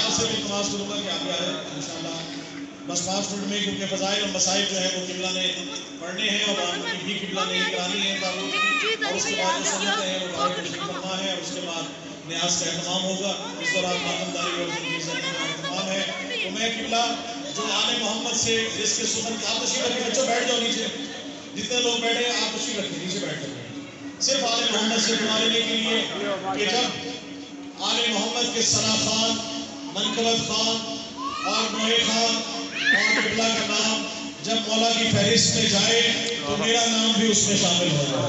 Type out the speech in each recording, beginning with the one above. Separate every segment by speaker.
Speaker 1: آپ سے بھی التماس کروں گا کہ آگے آئے انشاءاللہ بس 5 منٹ میں، کیونکہ فضائل اور مسائل جو ہے وہ قبلہ نے پڑھنے ہیں اور آپ کی بھی قبلہ نے کرانی ہے تعلق کی، اور اس کے بعد جو سنتیں ہیں وہ بھائی تشریف فرما ہے، اور اس کے بعد نیاز کا اہتمام ہوگا. اس دوران ماتمداری اور ذکر کا اہتمام ہے. تو میں قبلہ جو آل محمد سے جس کے سخن کا آپ تشریف رکھیں، بچوں بیٹھ جاؤ نیچے، جتنے لوگ بیٹھے ہیں آپ تشریف رکھیں، نیچے بیٹھ جاؤ. صرف آل محمد سے دعا لینے کے لیے کہ جب آل محمد کے ثنا خان، منقبت خان اور نوح خان اور قبلہ کا نام جب مولا کی فہرست میں جائے تو میرا نام بھی اس میں شامل ہو جائے.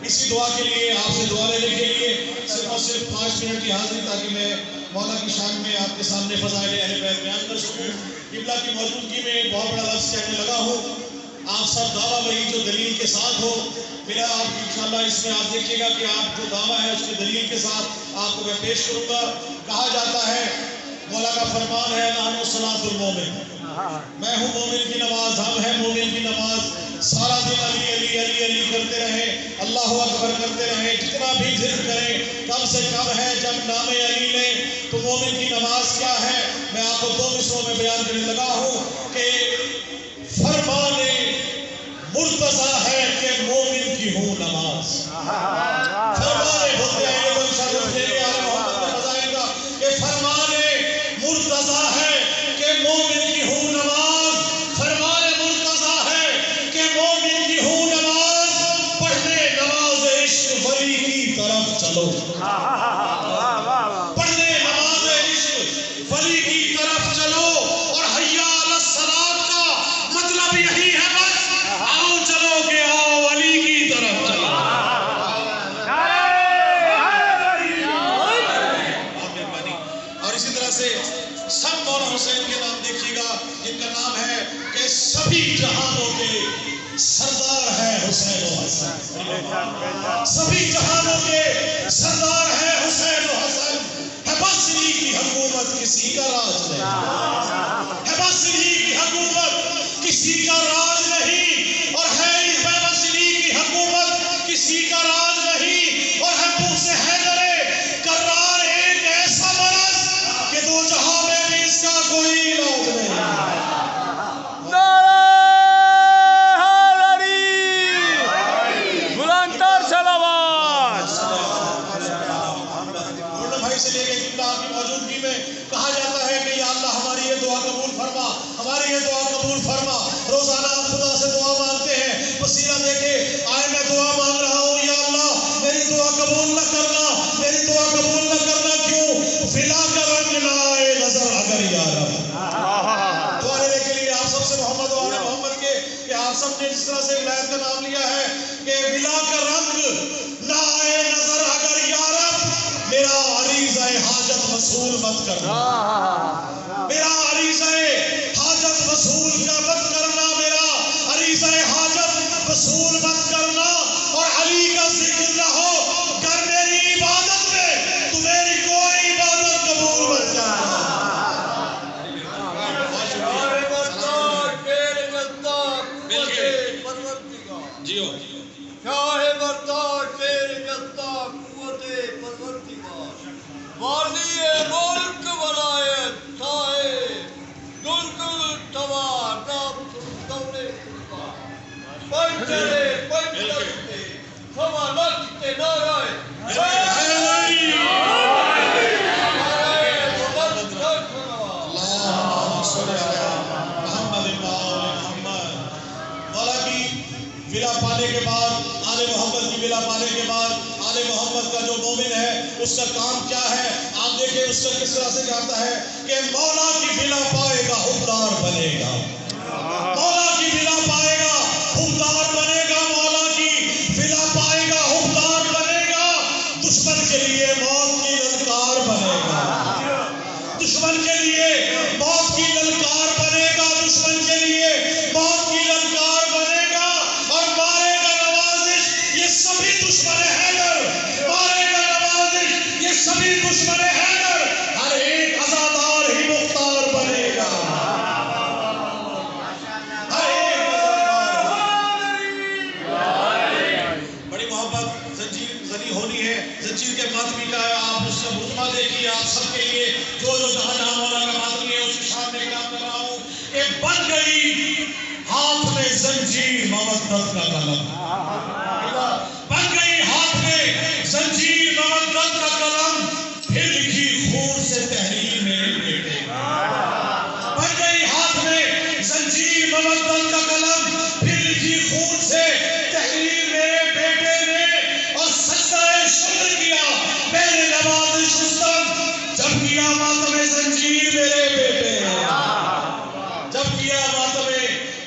Speaker 1: اسی دعا کے لیے آپ سے دعا لینے کے لیے صرف اور صرف 5 منٹ کی حاضری، تاکہ میں مولا کی شان میں آپ کے سامنے فضائل اہل بیت بیان کر سکوں. قبلہ کی موجودگی میں ایک بہت بڑا لفظ کہنے لگا ہوں. آپ سب دعویٰ وہی جو دلیل کے ساتھ ہو. میرا آپ انشاءاللہ اس میں آپ دیکھیے گا کہ آپ جو دعویٰ ہے اس کی دلیل کے ساتھ آپ کو میں پیش کروں گا. کہا جاتا ہے، مولا کا فرمان ہے، نحن صلاۃ المومن، میں ہوں مومن کی نماز، ہم ہیں مومن کی نماز. سارا دن علی علی علی علی کرتے رہیں، اللہ اکبر کرتے رہیں، جتنا بھی ذکر کریں کم سے کم ہے. جب نام علی لیں تو مومن کی نماز کیا ہے میں آپ کو 2 مصروں میں بیان کرنے لگا ہوں کہ فرمان مرتضیٰ ہے کہ مومن کی ہوں نماز. فرمان ہوتے ہیں یہ تو شرط دے گے آل محمد کے فضائل کا کہ فرمان مرتضیٰ ہے کہ مومن کی ہوں نماز. فرمان مرتضیٰ ہے کہ مومن کی ہوں نماز. پڑھنے نماز عشق ولی کی طرف چلو، پڑھنے نماز عشق ولی کی طرف چلو. اور حیا علی الصلاۃ کا مطلب یہی ہے، بس آؤ چلو کہ آؤ علی کی طرف چلو. اور اسی طرح سے سب مولا حسین کے نام دیکھیے گا جن کا نام ہے کہ سبھی جہانوں کے سردار ہے حسین و حسن. سبھی جہانوں کے سردار ہے حسین و حسن. ہے بس انہی کی حکومت کسی کا راج نہیں، ہے بس انہی کی حکومت کسی کا راج نہیں، اور ہے بس انہی کی حکومت کسی کا راج نہیں. اور ہے بغض حیدر کرار ایک ایسا مرض کہ 2 جہاں میں بھی اس کا کوئی علاج نہیں. سے لے کے قبلہ کی موجودگی میں کہا جاتا ہے کہ یا اللہ ہماری یہ دعا قبول فرما، ہماری یہ دعا قبول فرما. روزانہ آپ خدا سے دعا مانگتے ہیں، وسیلہ دے کے آئے میں دعا مانگ رہا ہوں یا اللہ میری دعا قبول نہ کرنا، میری دعا قبول نہ کرنا. کیوں؟ فلا کا رنگ نہ آئے نظر اگر یا رب. دعا لینے کے لیے آپ سب سے محمد و آل محمد کے کہ آپ سب نے جس طرح سے ولایت کا نام لیا ہے کہ فلا کا رنگ نہ آئے نظر اگر یا رب. میرا عریضہ حاجت وصول مت کرنا، میرا عریضہ حاجت وصول کا مت کرنا، میرا عریضہ حاجت وصول مت کرنا. اور علی کا ذکر نہ ہو کر میری عبادت میں تو میری کوئی عبادت قبول مت کرنا. جیو
Speaker 2: شاہ بردار تیرے جتا قوت پروردگار، والی ملک ولایت صاحب دلدل توار نام دولے پنچرے پنچرتے سوا لکھتے نارائن
Speaker 1: ولا پانے کے بعد آل محمد کی ولا پانے کے بعد آل محمد کا جو مومن ہے اس کا کام کیا ہے آپ دیکھیں. اس کا کس طرح سے جاتا ہے کہ مولا کی ولا پائے گا حقدار بنے گا، مولا کی ولا پائے گا حقدار بنے گا، مولا کی ولا پائے گا حقدار بنے گا. دشمن کے لیے موت کی للکار بنے گا، دشمن کے لیے موت کی للکار بنے گا، دشمن کے لیے موت کی للکار بنے گا. اور مارے گا نوازش یہ سبھی دشمن حیدر، مارے گا نوازش یہ سبھی دشمن حیدر. ہر ایک عزادار ہی مختار بنے گا، زنجیر کے ماتمی کا ہے، آپ اس کا رتبہ دیکھیے، آپ سب کے لیے جو جہاں والا کا ماتمی ہے اس کی شان میں کلام کر رہا ہوں کہ بن گئی ہاتھ میں زنجیر مودت کا قلم، بن گئی ہاتھ میں زنجیر مودت کا قلم، پھر لکھی خون سے تحریر میرے بیٹے، بن گئی ہاتھ میں زنجیر مودت کا قلم، پھر لکھی خون سے تحریر میرے بیٹے نے، اور سجدہ شکر کیا میرے نواز شستم جب کیا ماتم زنجیر میرے بیٹے، جب کیا ماتم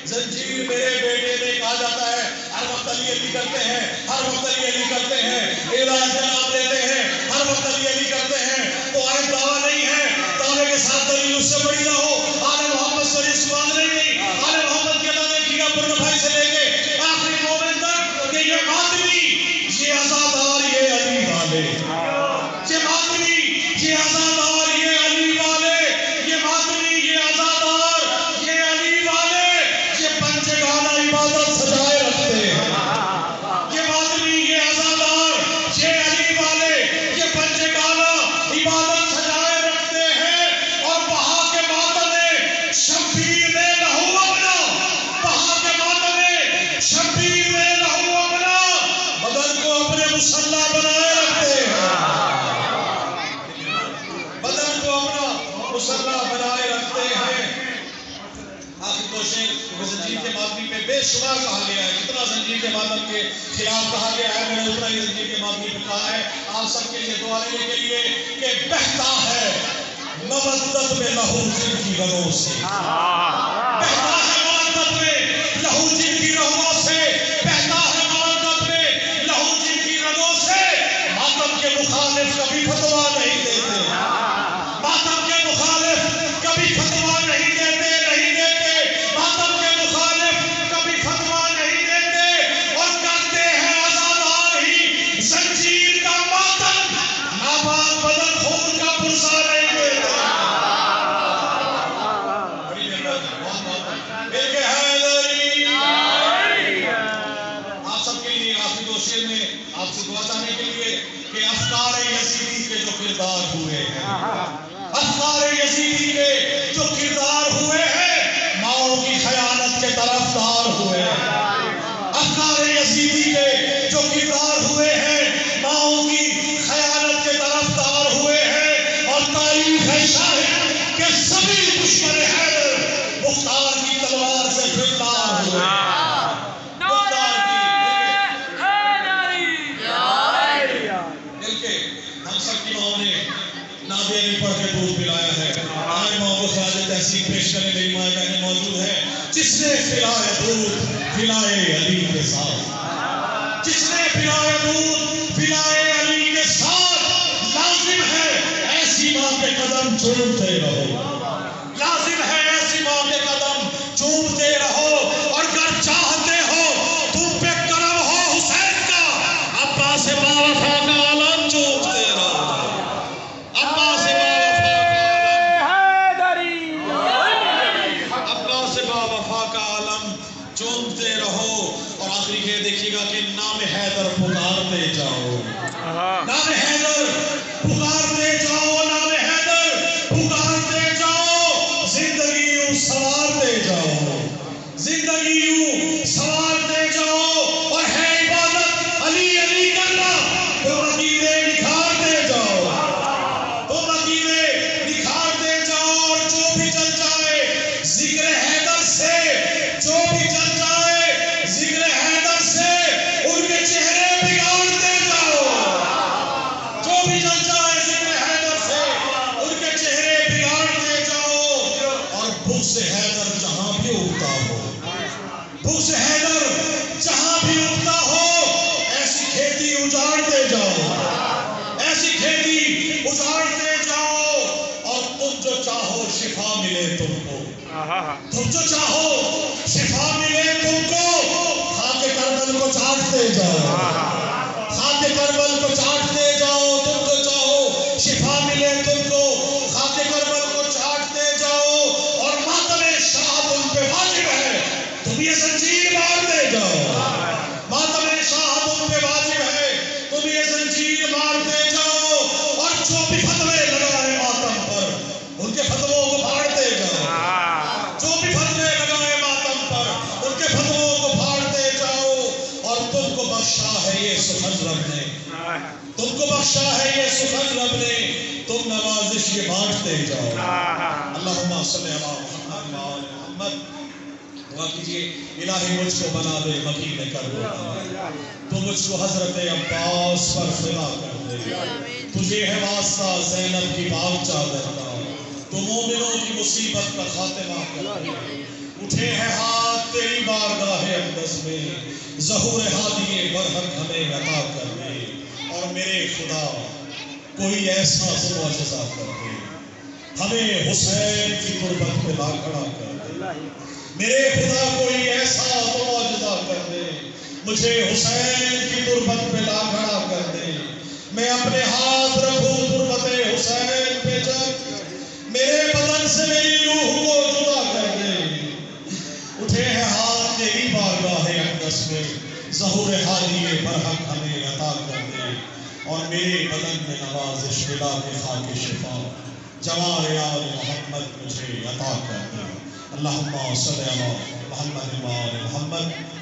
Speaker 1: زنجیر میرے بیٹے نے۔ کہا جاتا ہے ہر وقت علی علی کرتے ہیں، ہر وقت علی علی کرتے ہیں، الہ کا نام لیتے ہیں، ہر وقت علی علی کرتے ہیں، تو آئے دعویٰ نہیں ہے، دعوے کے ساتھ دلیل اس سے بڑی نہ ہو، آل محمد سے اس بات نہیں، آل محمد کے اللہ نے کیا پرن بھائی سے لے کے آخری مومن تک کہ یہ ماتمی، یہ عزادار، یہ علی والے، یہ ماتمی، یہ عزادار، یہ علی والے، یہ ماتمی، یہ عزادار، یہ علی والے، یہ پنچ گانا عبادت سجائے رکھتے ہیں، یہ ماتمی، یہ عزادار، یہ علی والے، یہ پنچ گانا عبادت سجائے رکھتے ہیں، اور وہاں کے ماتم شبیر میں لہو اپنا، وہاں کے ماتم شبیر میں لہو اپنا، بدن کو اپنے مسلح بنائے رکھتے ہیں، بدن کو اپنا مسلح بنائے رکھتے ہیں۔ آخر دو شعر زنجیر کے ماتمی پہ بے شمار کہا گیا ہے، جتنا زنجیر کے ماتم کے خلاف کہا گیا ہے میں نے اتنا ہی زنجیر کے ماتمی پہ کہا ہے۔ آپ سب کے لیے دعا لینے کے لیے کہ بہتا ہے مودت میں لہو جن کی رگوں سے، بہتا ہے مودت میں لہو جن کی رگوں سے، بہتا ہے مودت میں لہو جن کی رگوں سے، ماتم کے مخالف کبھی فتویٰ نہیں دیتے، ماتم کے مخالف کبھی فتویٰ نہیں دیتے، نہیں دیتے، ماتم کے مخالف کبھی فتویٰ نہیں دیتے، اور کرتے ہیں عزادار ہی زنجیر کا ماتم، ناپاک بدن خون کا پرسا نہیں دیتے۔ بڑی محنت ہے، بہت بہت مل کے حیدری۔ آپ سب کے لیے آخری دو شعر میں آپ سے دعا چاہنے کے لیے کہ افکار یزیدی کے جو کردار ہوئے ہیں، افکار یزیدی کے جو کردار ہوئے ہیں، ماؤں کی خیانت کے طرفدار ہوئے ہیں، افکار یزیدی کے جو کردار ہوئے ہیں، ماؤں کی خیانت کے طرفدار ہوئے ہیں، اور تاریخ ہے شاہد کہ سبھی دشمن حیدر مختار کی تلوار سے گرفتار ہوئے ہیں، مختار کی مل کے ہم سب کی ماؤں نے نادے علی پڑھ کے دودھ پلایا ہے۔ آج ماں کو خراج تحسین پیش کرنے میری ماں بہنیں موجود ہیں، جس نے پلایا دودھ پلائے علی کے ساتھ، جس نے پلایا دودھ پلائے علی کے ساتھ، لازم ہے ایسی ماں کے قدم چومتے رہو، لازم ہے ایسی ماں کے قدم چومتے رہو، اور اگر چاہتے ہو تم پہ کرم ہو حسین کا، عباس باوفا کا عالم چومتے رہو، عباس باوفا کا عالم چومتے رہو، اور آخری یہ دیکھیے گا کہ نام حیدر پکارتے جاؤ، نام حیدر پکارتے جاؤ، نام حیدر پکارتے جاؤ، زندگی یوں سنوارتے جاؤ، زندگی یوں سنوارتے جاؤ، اور ہے عبادت علی علی کرنا، تو عقیدے نکھارتے جاؤ، تو عقیدے نکھارتے جاؤ، اور جو بھی چل جائے ذکر حیدر سے، جو بھی چل جائے ذکر حیدر سے، ان کے چہرے بگاڑتے جاؤ، جو بھی چل جائے ذکر حیدر سے، ان کے چہرے بگاڑتے جاؤ، اور بغض حیدر جہاں بھی اگتا ہو، بغض حیدر جہاں بھی اگتا ہو، ایسی کھیتی اجاڑتے جاؤ، ایسی کھیتی اجاڑتے جاؤ، اور تم جو چاہو شفا ملے تم کو، تم جو چاہو شفا ملے تم کو، خاک کربل کو چاٹتے جاؤ، خاک کربل کو چاٹتے جاؤ، تم جو چاہو شفا ملے تم کو، خاک کربل کو چاٹتے جاؤ، اور ماتم شاہ تم پہ واجب ہے، تم یہ زنجیر مارتے جاؤ، ماتم شاہ تم پہ واجب ہے، تم یہ زنجیر مارتے تم کو بخشا ہے یہ سخن رب نے، تم نوازش یہ بانٹتے جاؤ۔ اللہم صلی علی محمد و آل محمد۔ دعا کیجئے الہی مجھ کو بنا دے مکین کرب، تو مجھ کو حضرت عباس پر فدا کر دے، تجھے ہے واسطہ زینب کی پاک چادر کا، تو مومنوں کی مصیبت کا خاتمہ کر دے۔ اٹھے ہیں ہاتھ تیری بارگاہ اقدس میں، ظہور ہادی برحق ہمیں عطا کر دے، اور میرے خدا کوئی ایسا معجزہ کر دے، ہمیں حسین کی قربت پہ لا کھڑا کر دے۔ میرے خدا کوئی ایسا معجزہ کر دے، مجھے حسین کی قربت پہ لا کھڑا کر دے، میں اپنے ہاتھ رکھوں قربت حسین پہ جب میرے بدن سے میری روح کو جدا کر دے۔ اٹھے ہیں ہاتھ تیری بارگاہ اقدس میں، ظہور حالی برحق ہمیں عطا کر دے، اور میرے بدن میں نوازش ملا کے خاک شفا، جمال آل محمد مجھے عطا کر دے۔ اللہم صلی علی محمد و آل محمد۔